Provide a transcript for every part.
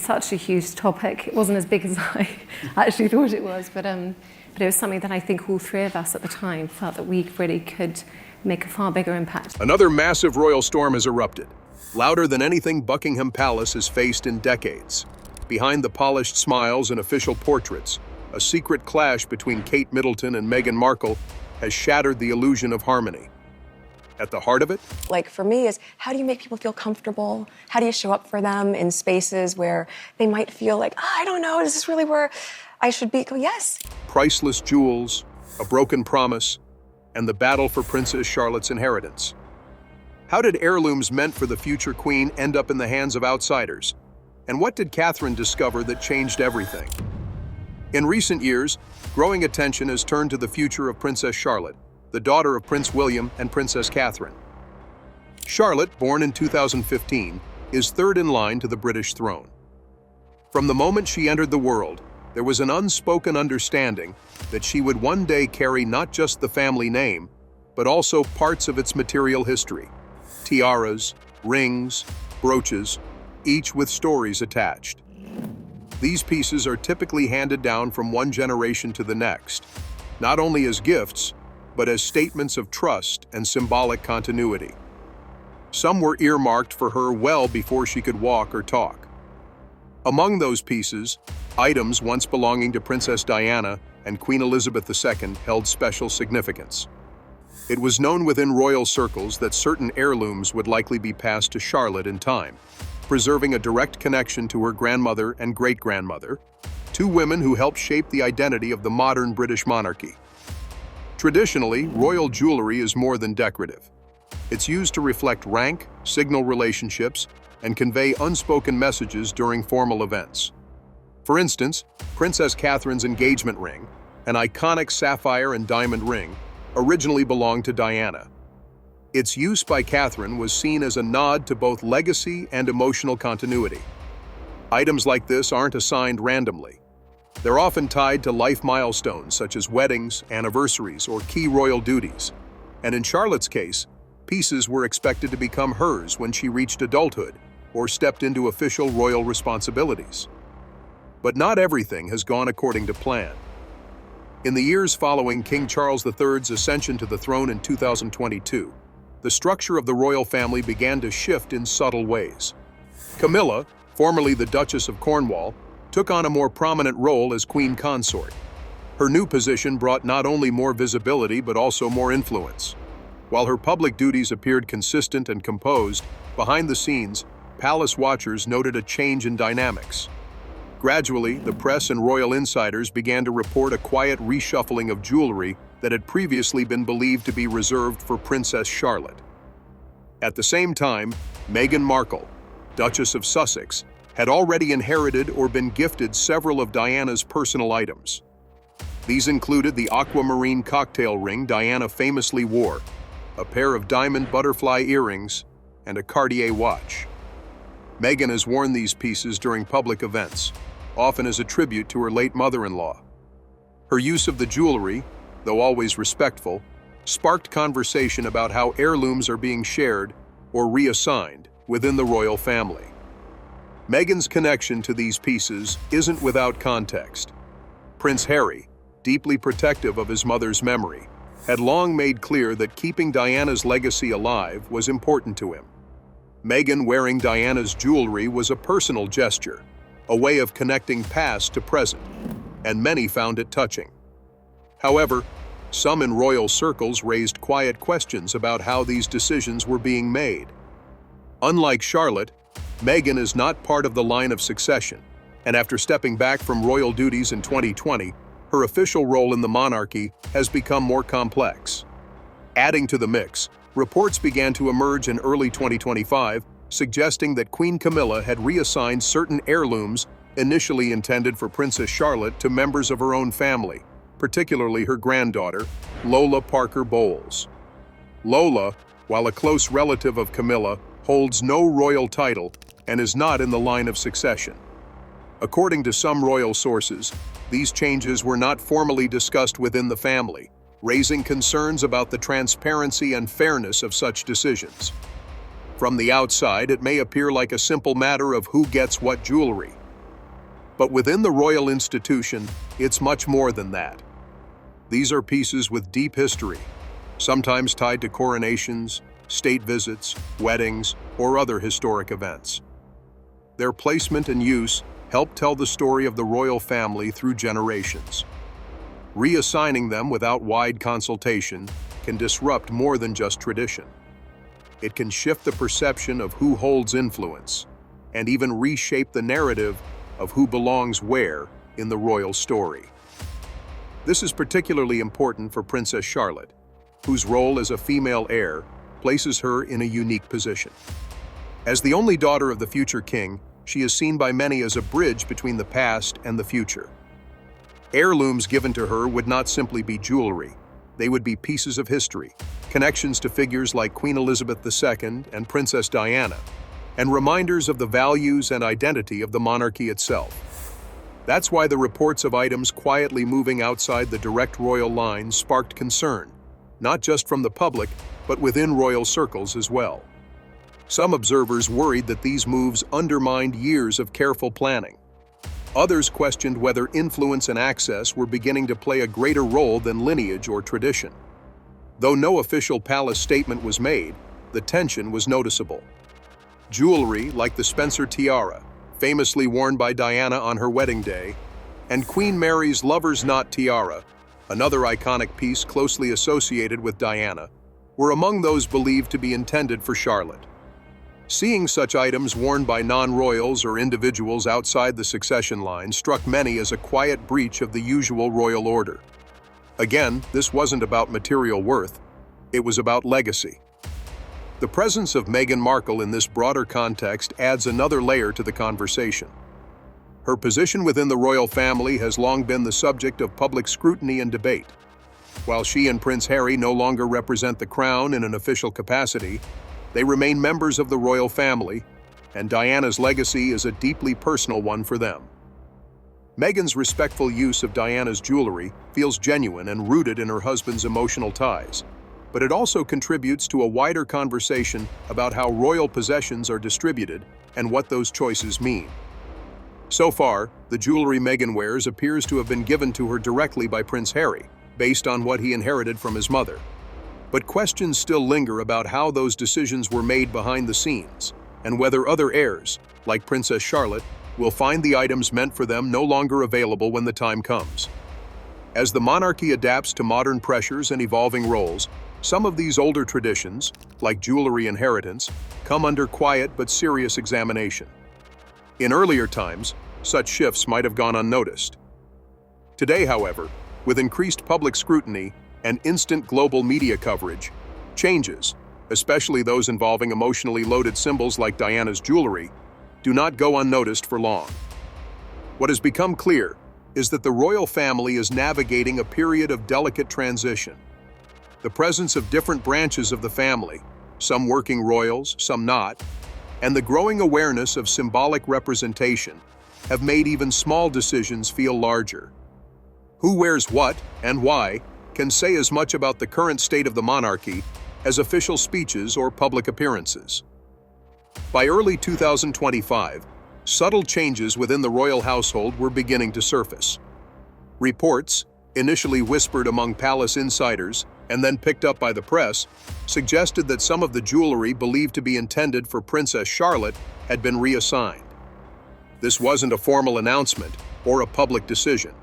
such a huge topic. It wasn't as big as I actually thought it was, but it was something that I think all three of us at the time felt that we really could make a far bigger impact. Another massive royal storm has erupted, louder than anything Buckingham Palace has faced in decades. Behind the polished smiles and official portraits, a secret clash between Kate Middleton and Meghan Markle has shattered the illusion of harmony. At the heart of it, like for me, is how do you make people feel comfortable? How do you show up for them in spaces where they might feel like, I don't know, is this really where I should be? Go, yes. priceless jewels, a broken promise, and the battle for Princess Charlotte's inheritance. How did heirlooms meant for the future queen end up in the hands of outsiders? And what did Catherine discover that changed everything? In recent years, growing attention has turned to the future of Princess Charlotte, the daughter of Prince William and Princess Catherine. Charlotte, born in 2015, is third in line to the British throne. From the moment she entered the world, there was an unspoken understanding that she would one day carry not just the family name, but also parts of its material history: tiaras, rings, brooches, each with stories attached. These pieces are typically handed down from one generation to the next, not only as gifts, but as statements of trust and symbolic continuity. Some were earmarked for her well before she could walk or talk. Among those pieces, items once belonging to Princess Diana and Queen Elizabeth II held special significance. It was known within royal circles that certain heirlooms would likely be passed to Charlotte in time, preserving a direct connection to her grandmother and great-grandmother, two women who helped shape the identity of the modern British monarchy. Traditionally, royal jewelry is more than decorative. It's used to reflect rank, signal relationships, and convey unspoken messages during formal events. For instance, Princess Catherine's engagement ring, an iconic sapphire and diamond ring, originally belonged to Diana. Its use by Catherine was seen as a nod to both legacy and emotional continuity. Items like this aren't assigned randomly. They're often tied to life milestones such as weddings, anniversaries, or key royal duties. And in Charlotte's case, pieces were expected to become hers when she reached adulthood or stepped into official royal responsibilities. But not everything has gone according to plan. In the years following King Charles III's ascension to the throne in 2022, the structure of the royal family began to shift in subtle ways. Camilla, formerly the Duchess of Cornwall, took on a more prominent role as queen consort. Her new position brought not only more visibility but also more influence. While her public duties appeared consistent and composed, behind the scenes, palace watchers noted a change in dynamics. Gradually, the press and royal insiders began to report a quiet reshuffling of jewelry that had previously been believed to be reserved for Princess Charlotte. At the same time, Meghan Markle, Duchess of Sussex, had already inherited or been gifted several of Diana's personal items. These included the aquamarine cocktail ring Diana famously wore, a pair of diamond butterfly earrings, and a Cartier watch. Meghan has worn these pieces during public events, often as a tribute to her late mother-in-law. Her use of the jewelry, though always respectful, sparked conversation about how heirlooms are being shared or reassigned within the royal family. Meghan's connection to these pieces isn't without context. Prince Harry, deeply protective of his mother's memory, had long made clear that keeping Diana's legacy alive was important to him. Meghan wearing Diana's jewelry was a personal gesture, a way of connecting past to present, and many found it touching. However, some in royal circles raised quiet questions about how these decisions were being made. Unlike Charlotte, Meghan is not part of the line of succession, and after stepping back from royal duties in 2020, her official role in the monarchy has become more complex. Adding to the mix, reports began to emerge in early 2025, suggesting that Queen Camilla had reassigned certain heirlooms initially intended for Princess Charlotte to members of her own family, particularly her granddaughter, Lola Parker Bowles. Lola, while a close relative of Camilla, holds no royal title and is not in the line of succession. According to some royal sources, these changes were not formally discussed within the family, raising concerns about the transparency and fairness of such decisions. From the outside, it may appear like a simple matter of who gets what jewelry, But within the royal institution, it's much more than that. These are pieces with deep history, sometimes tied to coronations, state visits, weddings, or other historic events. Their placement and use help tell the story of the royal family through generations. Reassigning them without wide consultation can disrupt more than just tradition. It can shift the perception of who holds influence, and even reshape the narrative of who belongs where in the royal story. This is particularly important for Princess Charlotte, whose role as a female heir places her in a unique position. As the only daughter of the future king, she is seen by many as a bridge between the past and the future. Heirlooms given to her would not simply be jewelry. They would be pieces of history, connections to figures like Queen Elizabeth II and Princess Diana, and reminders of the values and identity of the monarchy itself. That's why the reports of items quietly moving outside the direct royal line sparked concern, not just from the public, but within royal circles as well. Some observers worried that these moves undermined years of careful planning. Others questioned whether influence and access were beginning to play a greater role than lineage or tradition. Though no official palace statement was made, the tension was noticeable. Jewelry like the Spencer tiara, famously worn by Diana on her wedding day, and Queen Mary's lover's knot tiara, another iconic piece closely associated with Diana, were among those believed to be intended for Charlotte. Seeing such items worn by non-royals or individuals outside the succession line struck many as a quiet breach of the usual royal order. Again, this wasn't about material worth, it was about legacy. The presence of Meghan Markle in this broader context adds another layer to the conversation. Her position within the royal family has long been the subject of public scrutiny and debate. While she and Prince Harry no longer represent the crown in an official capacity, they remain members of the royal family, and Diana's legacy is a deeply personal one for them. Meghan's respectful use of Diana's jewelry feels genuine and rooted in her husband's emotional ties, but it also contributes to a wider conversation about how royal possessions are distributed and what those choices mean. So far, the jewelry Meghan wears appears to have been given to her directly by Prince Harry, based on what he inherited from his mother. But questions still linger about how those decisions were made behind the scenes, and whether other heirs, like Princess Charlotte, will find the items meant for them no longer available when the time comes. As the monarchy adapts to modern pressures and evolving roles, some of these older traditions, like jewelry inheritance, come under quiet but serious examination. In earlier times, such shifts might have gone unnoticed. Today, however, with increased public scrutiny and instant global media coverage, changes, especially those involving emotionally loaded symbols like Diana's jewelry, do not go unnoticed for long. What has become clear is that the royal family is navigating a period of delicate transition. The presence of different branches of the family, some working royals, some not, and the growing awareness of symbolic representation have made even small decisions feel larger. Who wears what and why can say as much about the current state of the monarchy as official speeches or public appearances. By early 2025, subtle changes within the royal household were beginning to surface. Reports, initially whispered among palace insiders and then picked up by the press, suggested that some of the jewelry believed to be intended for Princess Charlotte had been reassigned. This wasn't a formal announcement or a public decision.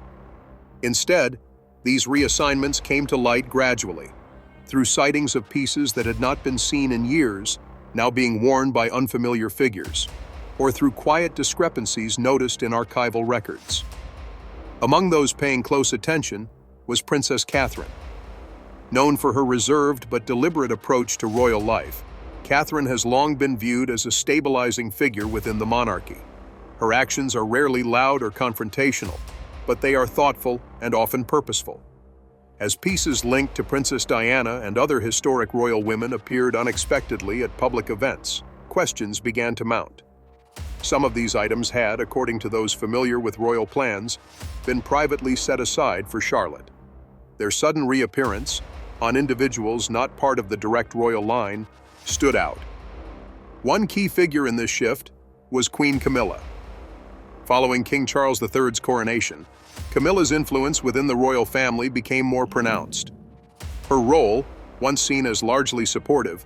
Instead, these reassignments came to light gradually, through sightings of pieces that had not been seen in years, now being worn by unfamiliar figures, or through quiet discrepancies noticed in archival records. Among those paying close attention was Princess Catherine. Known for her reserved but deliberate approach to royal life, Catherine has long been viewed as a stabilizing figure within the monarchy. Her actions are rarely loud or confrontational, but they are thoughtful and often purposeful. As pieces linked to Princess Diana and other historic royal women appeared unexpectedly at public events, questions began to mount. Some of these items had, according to those familiar with royal plans, been privately set aside for Charlotte. Their sudden reappearance, on individuals not part of the direct royal line, stood out. One key figure in this shift was Queen Camilla. Following King Charles III's coronation, Camilla's influence within the royal family became more pronounced. Her role, once seen as largely supportive,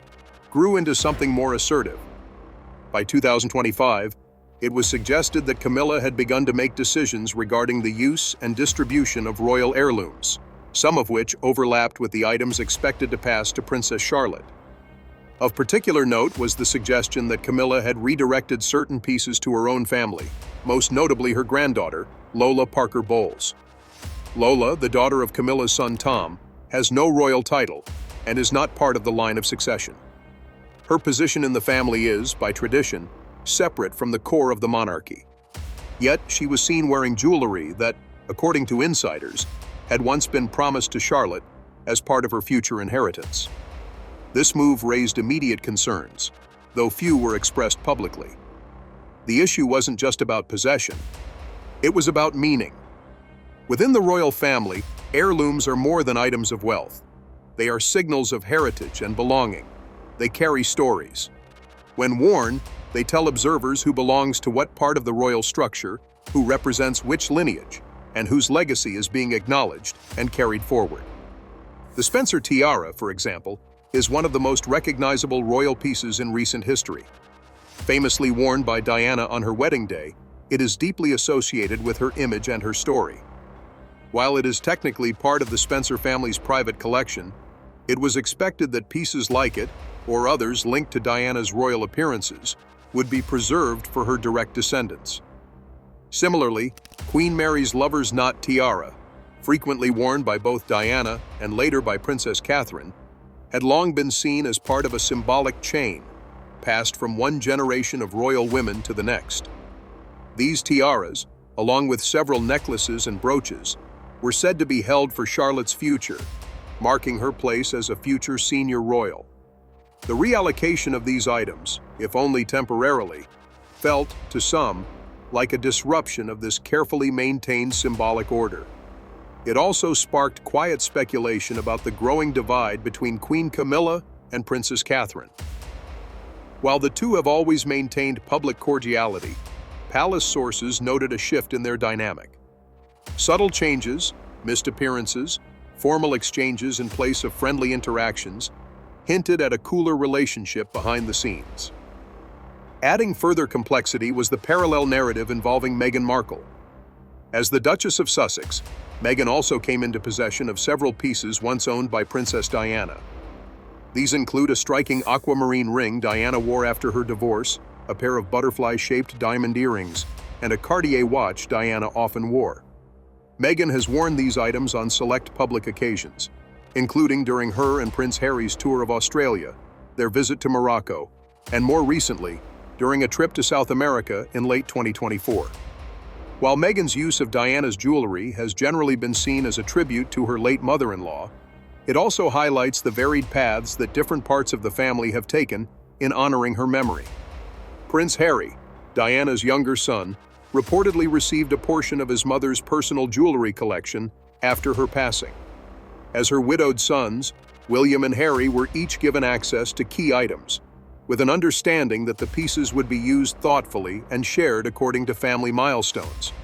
grew into something more assertive. By 2025, it was suggested that Camilla had begun to make decisions regarding the use and distribution of royal heirlooms, some of which overlapped with the items expected to pass to Princess Charlotte. Of particular note was the suggestion that Camilla had redirected certain pieces to her own family, most notably her granddaughter, Lola Parker Bowles. Lola, the daughter of Camilla's son Tom, has no royal title and is not part of the line of succession. Her position in the family is, by tradition, separate from the core of the monarchy. Yet she was seen wearing jewelry that, according to insiders, had once been promised to Charlotte as part of her future inheritance. This move raised immediate concerns, though few were expressed publicly. The issue wasn't just about possession, it was about meaning. Within the royal family, heirlooms are more than items of wealth. They are signals of heritage and belonging. They carry stories. When worn, they tell observers who belongs to what part of the royal structure, who represents which lineage, and whose legacy is being acknowledged and carried forward. The Spencer tiara, for example, is one of the most recognizable royal pieces in recent history. Famously worn by Diana on her wedding day, it is deeply associated with her image and her story. While it is technically part of the Spencer family's private collection, it was expected that pieces like it, or others linked to Diana's royal appearances, would be preserved for her direct descendants. Similarly, Queen Mary's lover's knot tiara, frequently worn by both Diana and later by Princess Catherine, had long been seen as part of a symbolic chain, passed from one generation of royal women to the next. These tiaras, along with several necklaces and brooches, were said to be held for Charlotte's future, marking her place as a future senior royal. The reallocation of these items, if only temporarily, felt, to some, like a disruption of this carefully maintained symbolic order. It also sparked quiet speculation about the growing divide between Queen Camilla and Princess Catherine. While the two have always maintained public cordiality, palace sources noted a shift in their dynamic. Subtle changes, missed appearances, formal exchanges in place of friendly interactions, hinted at a cooler relationship behind the scenes. Adding further complexity was the parallel narrative involving Meghan Markle. As the Duchess of Sussex, Meghan also came into possession of several pieces once owned by Princess Diana. These include a striking aquamarine ring Diana wore after her divorce, a pair of butterfly-shaped diamond earrings, and a Cartier watch Diana often wore. Meghan has worn these items on select public occasions, including during her and Prince Harry's tour of Australia, their visit to Morocco, and more recently, during a trip to South America in late 2024. While Meghan's use of Diana's jewelry has generally been seen as a tribute to her late mother-in-law, it also highlights the varied paths that different parts of the family have taken in honoring her memory. Prince Harry, Diana's younger son, reportedly received a portion of his mother's personal jewelry collection after her passing. As her widowed sons, William and Harry were each given access to key items, with an understanding that the pieces would be used thoughtfully and shared according to family milestones.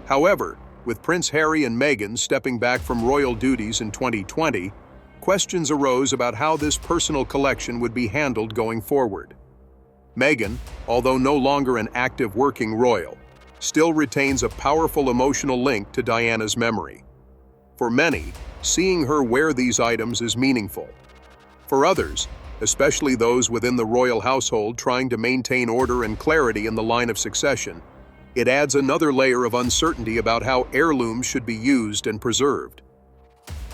However, with Prince Harry and Meghan stepping back from royal duties in 2020, questions arose about how this personal collection would be handled going forward. Meghan, although no longer an active working royal, still retains a powerful emotional link to Diana's memory. For many, seeing her wear these items is meaningful. For others, especially those within the royal household trying to maintain order and clarity in the line of succession, it adds another layer of uncertainty about how heirlooms should be used and preserved.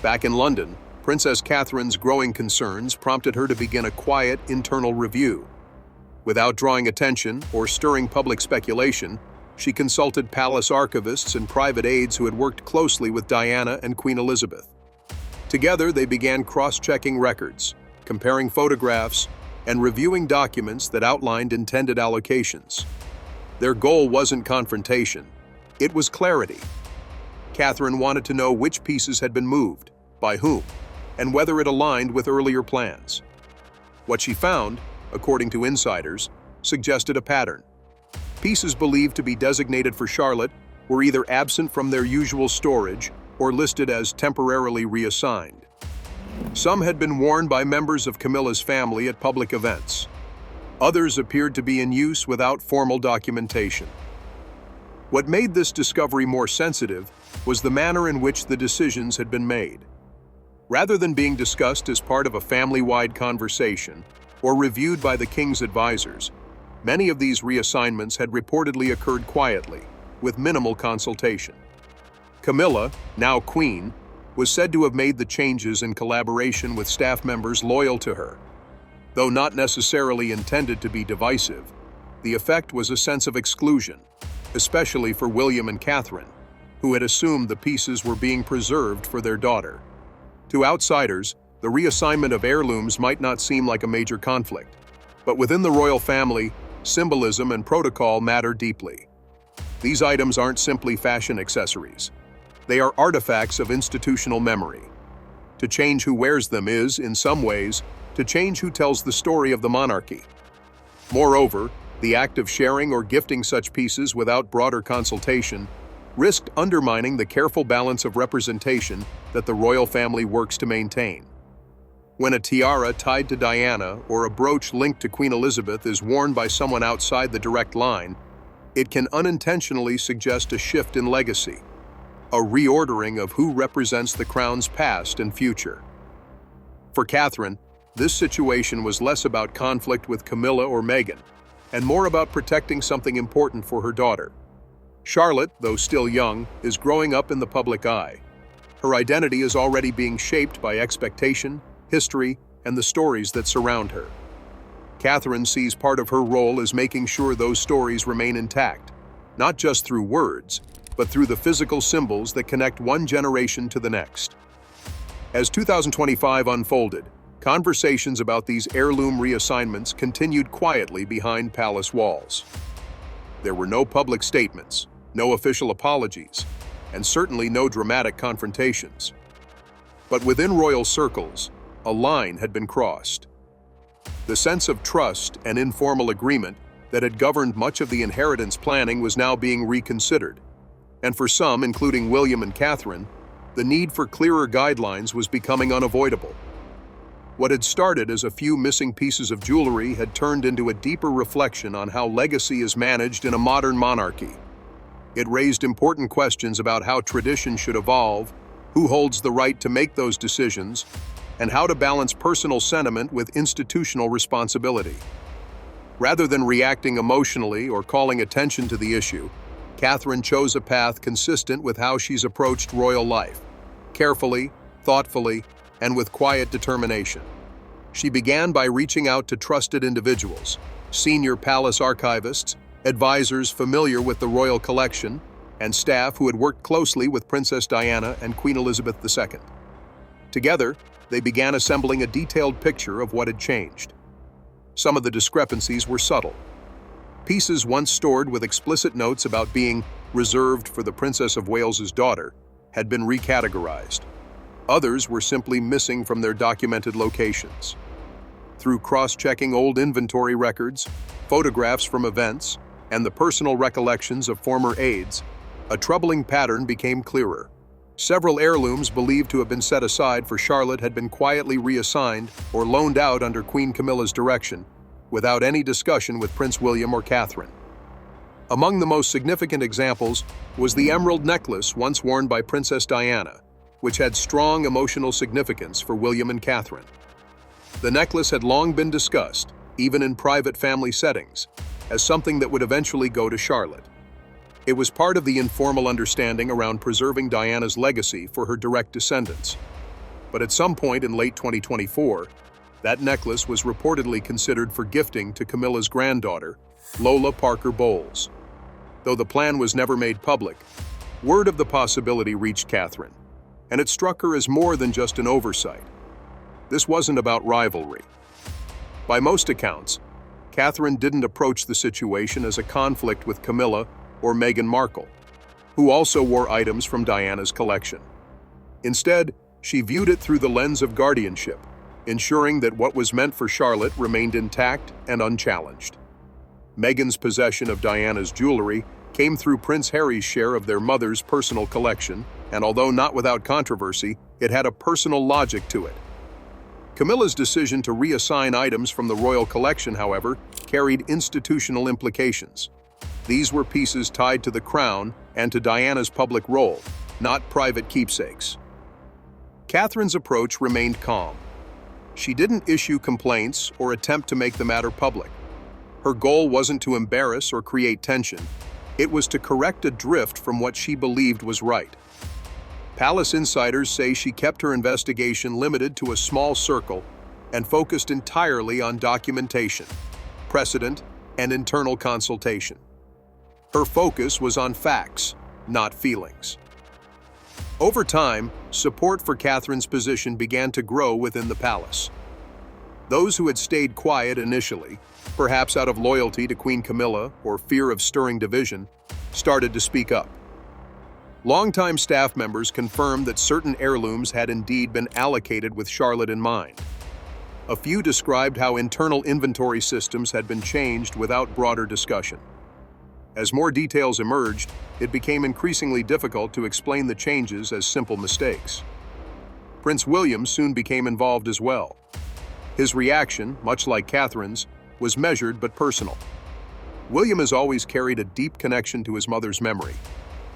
Back in London, Princess Catherine's growing concerns prompted her to begin a quiet internal review. Without drawing attention or stirring public speculation, she consulted palace archivists and private aides who had worked closely with Diana and Queen Elizabeth. Together, they began cross-checking records, comparing photographs, and reviewing documents that outlined intended allocations. Their goal wasn't confrontation, it was clarity. Catherine wanted to know which pieces had been moved, by whom, and whether it aligned with earlier plans. What she found, according to insiders, suggested a pattern. Pieces believed to be designated for Charlotte were either absent from their usual storage or listed as temporarily reassigned. Some had been worn by members of Camilla's family at public events. Others appeared to be in use without formal documentation. What made this discovery more sensitive was the manner in which the decisions had been made. Rather than being discussed as part of a family-wide conversation or reviewed by the king's advisors, many of these reassignments had reportedly occurred quietly, with minimal consultation. Camilla, now queen, was said to have made the changes in collaboration with staff members loyal to her. Though not necessarily intended to be divisive, the effect was a sense of exclusion, especially for William and Catherine, who had assumed the pieces were being preserved for their daughter. To outsiders, the reassignment of heirlooms might not seem like a major conflict, but within the royal family, symbolism and protocol matter deeply. These items aren't simply fashion accessories. They are artifacts of institutional memory. To change who wears them is, in some ways, to change who tells the story of the monarchy. Moreover, the act of sharing or gifting such pieces without broader consultation risked undermining the careful balance of representation that the royal family works to maintain. When a tiara tied to Diana or a brooch linked to Queen Elizabeth is worn by someone outside the direct line, it can unintentionally suggest a shift in legacy, a reordering of who represents the crown's past and future. For Catherine, this situation was less about conflict with Camilla or Meghan, and more about protecting something important for her daughter. Charlotte, though still young, is growing up in the public eye. Her identity is already being shaped by expectation, history, and the stories that surround her. Catherine sees part of her role as making sure those stories remain intact, not just through words, but through the physical symbols that connect one generation to the next. As 2025 unfolded, conversations about these heirloom reassignments continued quietly behind palace walls. There were no public statements, no official apologies, and certainly no dramatic confrontations. But within royal circles, a line had been crossed. The sense of trust and informal agreement that had governed much of the inheritance planning was now being reconsidered, and for some, including William and Catherine, the need for clearer guidelines was becoming unavoidable. What had started as a few missing pieces of jewelry had turned into a deeper reflection on how legacy is managed in a modern monarchy. It raised important questions about how tradition should evolve, who holds the right to make those decisions, and how to balance personal sentiment with institutional responsibility. Rather than reacting emotionally or calling attention to the issue, Catherine chose a path consistent with how she's approached royal life, carefully, thoughtfully, and with quiet determination. She began by reaching out to trusted individuals, senior palace archivists, advisors familiar with the royal collection, and staff who had worked closely with Princess Diana and Queen Elizabeth II. Together, they began assembling a detailed picture of what had changed. Some of the discrepancies were subtle. Pieces once stored with explicit notes about being reserved for the Princess of Wales's daughter had been recategorized. Others were simply missing from their documented locations. Through cross-checking old inventory records, photographs from events, and the personal recollections of former aides, a troubling pattern became clearer. Several heirlooms believed to have been set aside for Charlotte had been quietly reassigned or loaned out under Queen Camilla's direction, without any discussion with Prince William or Catherine. Among the most significant examples was the emerald necklace once worn by Princess Diana, which had strong emotional significance for William and Catherine. The necklace had long been discussed, even in private family settings, as something that would eventually go to Charlotte. It was part of the informal understanding around preserving Diana's legacy for her direct descendants. But at some point in late 2024, that necklace was reportedly considered for gifting to Camilla's granddaughter, Lola Parker Bowles. Though the plan was never made public, word of the possibility reached Catherine, and it struck her as more than just an oversight. This wasn't about rivalry. By most accounts, Catherine didn't approach the situation as a conflict with Camilla or Meghan Markle, who also wore items from Diana's collection. Instead, she viewed it through the lens of guardianship, ensuring that what was meant for Charlotte remained intact and unchallenged. Meghan's possession of Diana's jewelry came through Prince Harry's share of their mother's personal collection, and although not without controversy, it had a personal logic to it. Camilla's decision to reassign items from the royal collection, however, carried institutional implications. These were pieces tied to the crown and to Diana's public role, not private keepsakes. Catherine's approach remained calm. She didn't issue complaints or attempt to make the matter public. Her goal wasn't to embarrass or create tension. It was to correct a drift from what she believed was right. Palace insiders say she kept her investigation limited to a small circle and focused entirely on documentation, precedent, and internal consultation. Her focus was on facts, not feelings. Over time, support for Catherine's position began to grow within the palace. Those who had stayed quiet initially, perhaps out of loyalty to Queen Camilla or fear of stirring division, started to speak up. Longtime staff members confirmed that certain heirlooms had indeed been allocated with Charlotte in mind. A few described how internal inventory systems had been changed without broader discussion. As more details emerged, it became increasingly difficult to explain the changes as simple mistakes. Prince William soon became involved as well. His reaction, much like Catherine's, was measured but personal. William has always carried a deep connection to his mother's memory,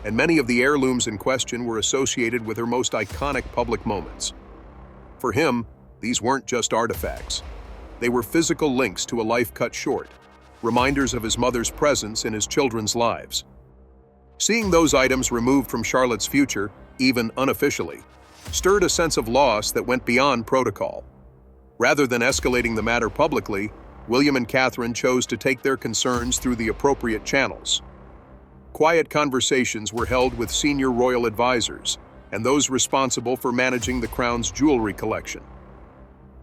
and many of the heirlooms in question were associated with her most iconic public moments. For him, these weren't just artifacts. They were physical links to a life cut short, reminders of his mother's presence in his children's lives. Seeing those items removed from Charlotte's future, even unofficially, stirred a sense of loss that went beyond protocol. Rather than escalating the matter publicly, William and Catherine chose to take their concerns through the appropriate channels. Quiet conversations were held with senior royal advisors and those responsible for managing the crown's jewelry collection.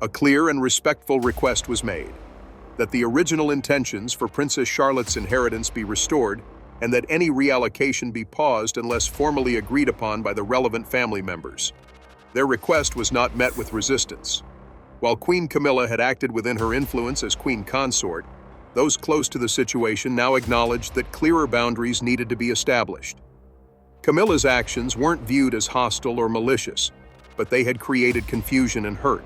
A clear and respectful request was made that the original intentions for Princess Charlotte's inheritance be restored and that any reallocation be paused unless formally agreed upon by the relevant family members. Their request was not met with resistance. While Queen Camilla had acted within her influence as queen consort, those close to the situation now acknowledged that clearer boundaries needed to be established. Camilla's actions weren't viewed as hostile or malicious, but they had created confusion and hurt.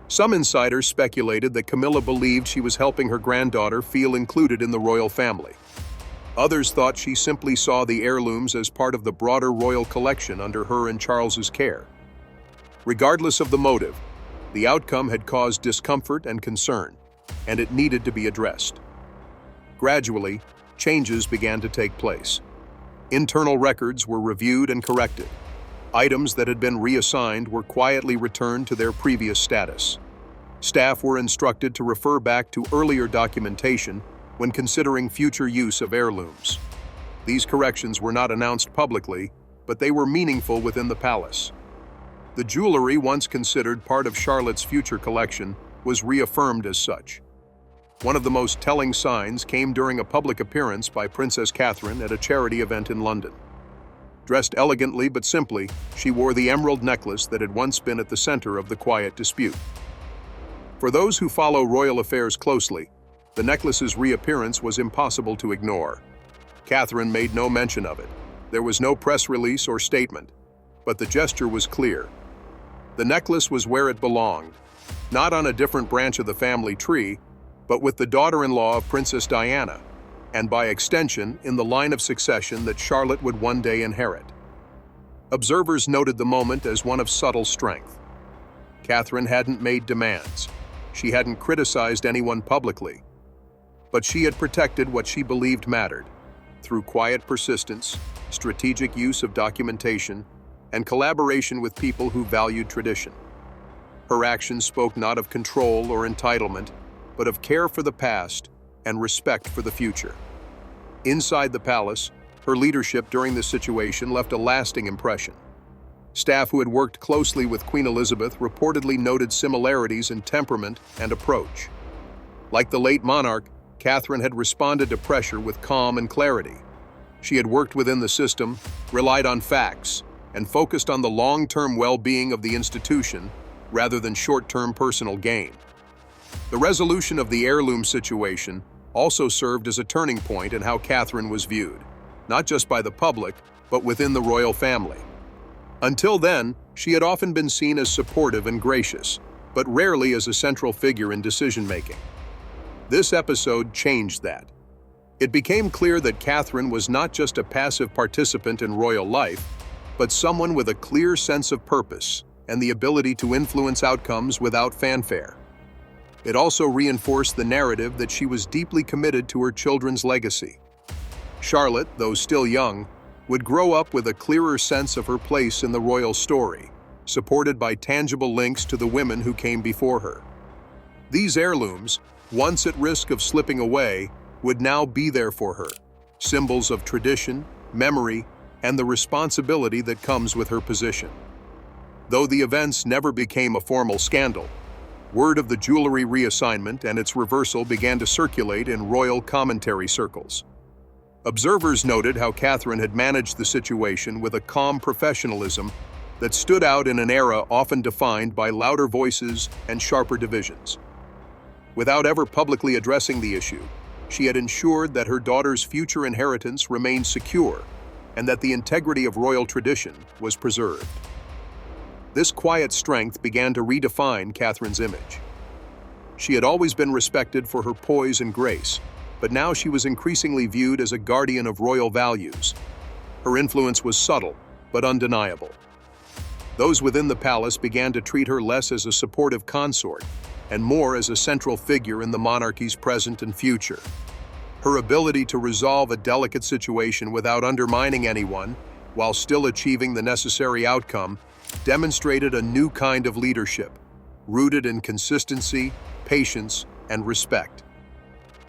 Some insiders speculated that Camilla believed she was helping her granddaughter feel included in the royal family. Others thought she simply saw the heirlooms as part of the broader royal collection under her and Charles's care. Regardless of the motive, the outcome had caused discomfort and concern, and it needed to be addressed. Gradually, changes began to take place. Internal records were reviewed and corrected. Items that had been reassigned were quietly returned to their previous status. Staff were instructed to refer back to earlier documentation when considering future use of heirlooms. These corrections were not announced publicly, but they were meaningful within the palace. The jewelry once considered part of Charlotte's future collection was reaffirmed as such. One of the most telling signs came during a public appearance by Princess Catherine at a charity event in London. Dressed elegantly but simply, she wore the emerald necklace that had once been at the center of the quiet dispute. For those who follow royal affairs closely, the necklace's reappearance was impossible to ignore. Catherine made no mention of it. There was no press release or statement, but the gesture was clear. The necklace was where it belonged, not on a different branch of the family tree, but with the daughter-in-law of Princess Diana, and by extension, in the line of succession that Charlotte would one day inherit. Observers noted the moment as one of subtle strength. Catherine hadn't made demands. She hadn't criticized anyone publicly. But she had protected what she believed mattered, through quiet persistence, strategic use of documentation, and collaboration with people who valued tradition. Her actions spoke not of control or entitlement, but of care for the past and respect for the future. Inside the palace, her leadership during this situation left a lasting impression. Staff who had worked closely with Queen Elizabeth reportedly noted similarities in temperament and approach. Like the late monarch, Catherine had responded to pressure with calm and clarity. She had worked within the system, relied on facts, and focused on the long-term well-being of the institution rather than short-term personal gain. The resolution of the heirloom situation also served as a turning point in how Catherine was viewed, not just by the public, but within the royal family. Until then, she had often been seen as supportive and gracious, but rarely as a central figure in decision-making. This episode changed that. It became clear that Catherine was not just a passive participant in royal life, but someone with a clear sense of purpose and the ability to influence outcomes without fanfare. It also reinforced the narrative that she was deeply committed to her children's legacy. Charlotte, though still young, would grow up with a clearer sense of her place in the royal story, supported by tangible links to the women who came before her. These heirlooms, once at risk of slipping away, would now be there for her, symbols of tradition, memory, and the responsibility that comes with her position. Though the events never became a formal scandal, word of the jewelry reassignment and its reversal began to circulate in royal commentary circles. Observers noted how Catherine had managed the situation with a calm professionalism that stood out in an era often defined by louder voices and sharper divisions. Without ever publicly addressing the issue, she had ensured that her daughter's future inheritance remained secure and that the integrity of royal tradition was preserved. This quiet strength began to redefine Catherine's image. She had always been respected for her poise and grace, but now she was increasingly viewed as a guardian of royal values. Her influence was subtle, but undeniable. Those within the palace began to treat her less as a supportive consort and more as a central figure in the monarchy's present and future. Her ability to resolve a delicate situation without undermining anyone, while still achieving the necessary outcome, demonstrated a new kind of leadership, rooted in consistency, patience, and respect.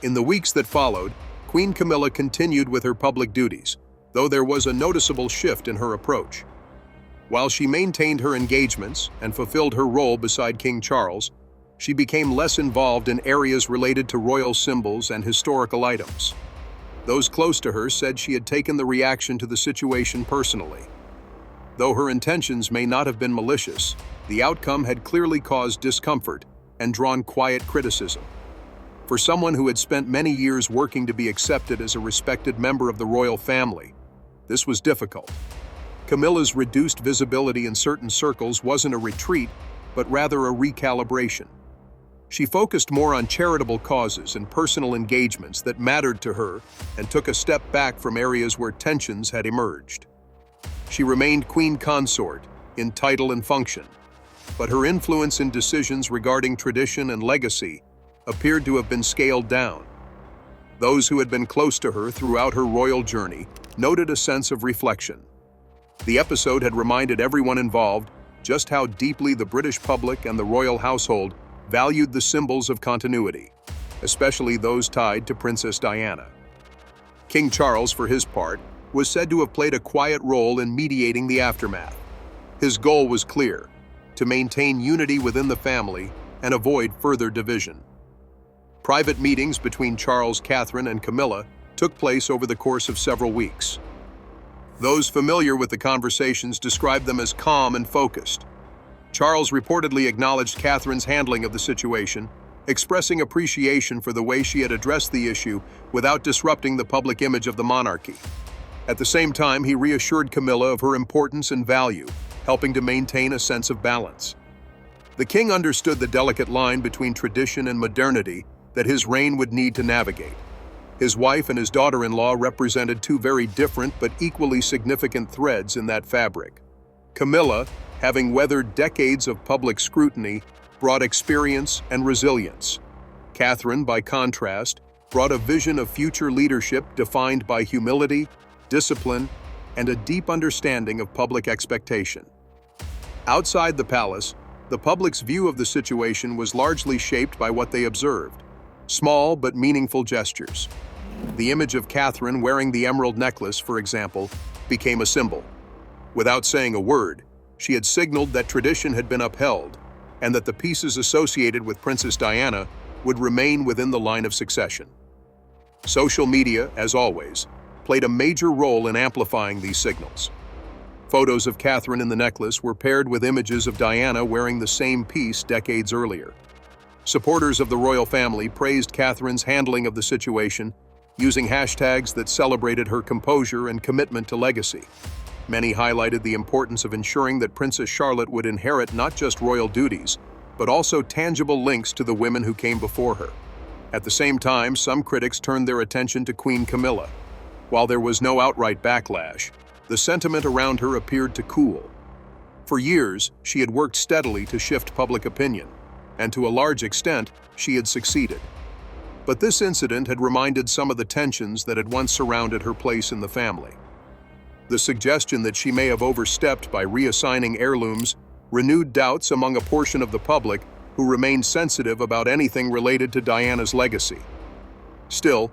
In the weeks that followed, Queen Camilla continued with her public duties, though there was a noticeable shift in her approach. While she maintained her engagements and fulfilled her role beside King Charles, she became less involved in areas related to royal symbols and historical items. Those close to her said she had taken the reaction to the situation personally. Though her intentions may not have been malicious, the outcome had clearly caused discomfort and drawn quiet criticism. For someone who had spent many years working to be accepted as a respected member of the royal family, this was difficult. Camilla's reduced visibility in certain circles wasn't a retreat, but rather a recalibration. She focused more on charitable causes and personal engagements that mattered to her and took a step back from areas where tensions had emerged. She remained queen consort in title and function, but her influence in decisions regarding tradition and legacy appeared to have been scaled down. Those who had been close to her throughout her royal journey noted a sense of reflection. The episode had reminded everyone involved just how deeply the British public and the royal household valued the symbols of continuity, especially those tied to Princess Diana. King Charles, for his part, was said to have played a quiet role in mediating the aftermath. His goal was clear: to maintain unity within the family and avoid further division. Private meetings between Charles, Catherine, and Camilla took place over the course of several weeks. Those familiar with the conversations described them as calm and focused. Charles reportedly acknowledged Catherine's handling of the situation, expressing appreciation for the way she had addressed the issue without disrupting the public image of the monarchy. At the same time, he reassured Camilla of her importance and value, helping to maintain a sense of balance. The king understood the delicate line between tradition and modernity that his reign would need to navigate. His wife and his daughter-in-law represented two very different but equally significant threads in that fabric. Camilla, having weathered decades of public scrutiny, brought experience and resilience. Catherine, by contrast, brought a vision of future leadership defined by humility, discipline, and a deep understanding of public expectation. Outside the palace, the public's view of the situation was largely shaped by what they observed: small but meaningful gestures. The image of Catherine wearing the emerald necklace, for example, became a symbol. Without saying a word, she had signaled that tradition had been upheld and that the pieces associated with Princess Diana would remain within the line of succession. Social media, as always, played a major role in amplifying these signals. Photos of Catherine in the necklace were paired with images of Diana wearing the same piece decades earlier. Supporters of the royal family praised Catherine's handling of the situation, using hashtags that celebrated her composure and commitment to legacy. Many highlighted the importance of ensuring that Princess Charlotte would inherit not just royal duties, but also tangible links to the women who came before her. At the same time, some critics turned their attention to Queen Camilla. While there was no outright backlash, the sentiment around her appeared to cool. For years, she had worked steadily to shift public opinion, and to a large extent, she had succeeded. But this incident had reminded some of the tensions that had once surrounded her place in the family. The suggestion that she may have overstepped by reassigning heirlooms renewed doubts among a portion of the public who remained sensitive about anything related to Diana's legacy. Still,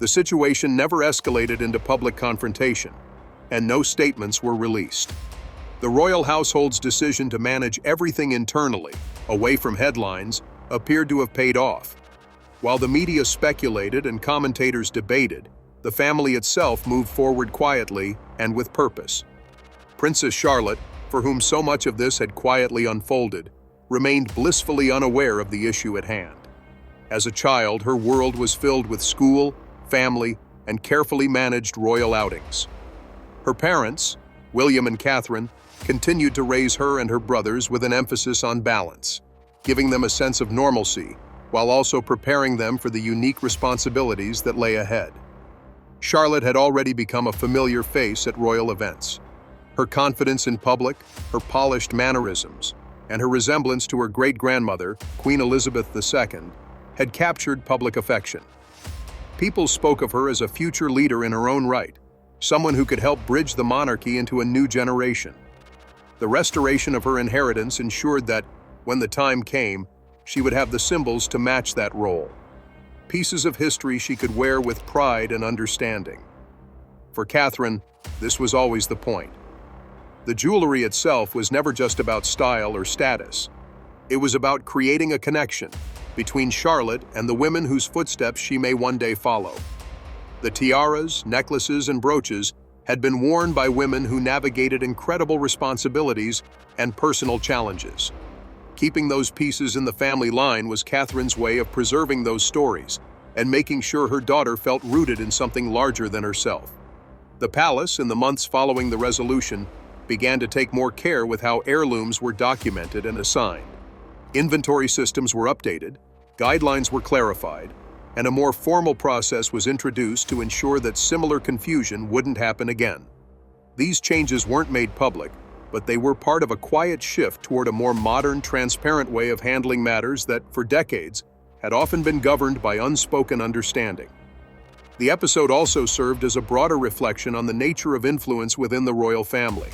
the situation never escalated into public confrontation, and no statements were released. The royal household's decision to manage everything internally, away from headlines, appeared to have paid off. While the media speculated and commentators debated, the family itself moved forward quietly and with purpose. Princess Charlotte, for whom so much of this had quietly unfolded, remained blissfully unaware of the issue at hand. As a child, her world was filled with school, family, and carefully managed royal outings. Her parents, William and Catherine, continued to raise her and her brothers with an emphasis on balance, giving them a sense of normalcy while also preparing them for the unique responsibilities that lay ahead. Charlotte had already become a familiar face at royal events. Her confidence in public, her polished mannerisms, and her resemblance to her great-grandmother, Queen Elizabeth II, had captured public affection. People spoke of her as a future leader in her own right, someone who could help bridge the monarchy into a new generation. The restoration of her inheritance ensured that, when the time came, she would have the symbols to match that role. Pieces of history she could wear with pride and understanding. For Catherine, this was always the point. The jewelry itself was never just about style or status. It was about creating a connection between Charlotte and the women whose footsteps she may one day follow. The tiaras, necklaces, and brooches had been worn by women who navigated incredible responsibilities and personal challenges. Keeping those pieces in the family line was Catherine's way of preserving those stories and making sure her daughter felt rooted in something larger than herself. The palace, in the months following the resolution, began to take more care with how heirlooms were documented and assigned. Inventory systems were updated, guidelines were clarified, and a more formal process was introduced to ensure that similar confusion wouldn't happen again. These changes weren't made public, but they were part of a quiet shift toward a more modern, transparent way of handling matters that, for decades, had often been governed by unspoken understanding. The episode also served as a broader reflection on the nature of influence within the royal family.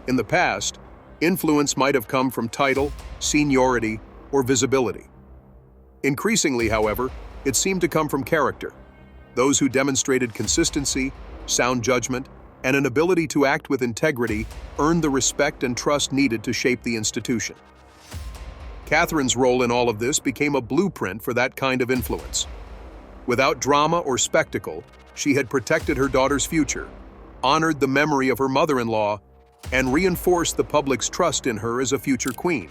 In the past, influence might have come from title, seniority, or visibility. Increasingly, however, it seemed to come from character. Those who demonstrated consistency, sound judgment, and an ability to act with integrity earned the respect and trust needed to shape the institution. Catherine's role in all of this became a blueprint for that kind of influence. Without drama or spectacle, she had protected her daughter's future, honored the memory of her mother-in-law, and reinforced the public's trust in her as a future queen.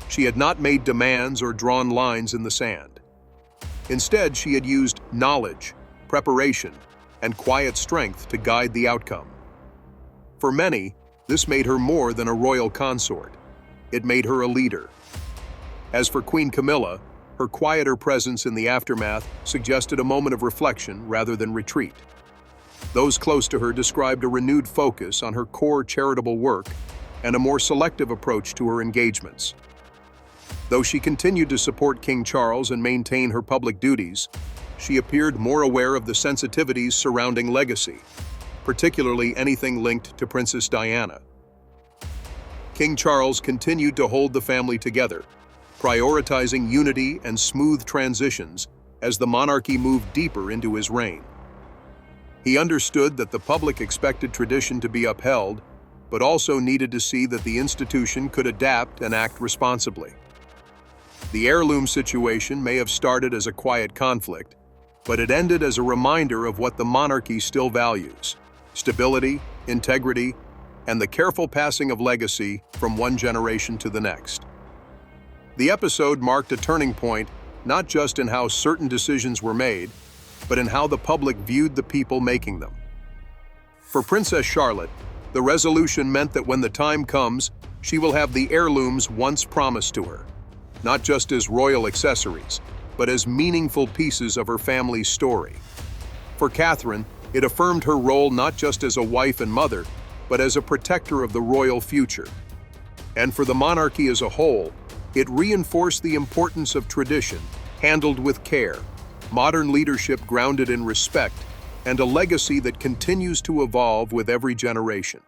She had not made demands or drawn lines in the sand. Instead, she had used knowledge, preparation, and quiet strength to guide the outcome. For many, this made her more than a royal consort. It made her a leader. As for Queen Camilla, her quieter presence in the aftermath suggested a moment of reflection rather than retreat. Those close to her described a renewed focus on her core charitable work and a more selective approach to her engagements. Though she continued to support King Charles and maintain her public duties, she appeared more aware of the sensitivities surrounding legacy, particularly anything linked to Princess Diana. King Charles continued to hold the family together, prioritizing unity and smooth transitions as the monarchy moved deeper into his reign. He understood that the public expected tradition to be upheld, but also needed to see that the institution could adapt and act responsibly. The heirloom situation may have started as a quiet conflict, but it ended as a reminder of what the monarchy still values: stability, integrity, and the careful passing of legacy from one generation to the next. The episode marked a turning point not just in how certain decisions were made, but in how the public viewed the people making them. For Princess Charlotte, the resolution meant that when the time comes, she will have the heirlooms once promised to her, not just as royal accessories, but as meaningful pieces of her family's story. For Catherine, it affirmed her role not just as a wife and mother, but as a protector of the royal future. And for the monarchy as a whole, it reinforced the importance of tradition, handled with care, modern leadership grounded in respect, and a legacy that continues to evolve with every generation.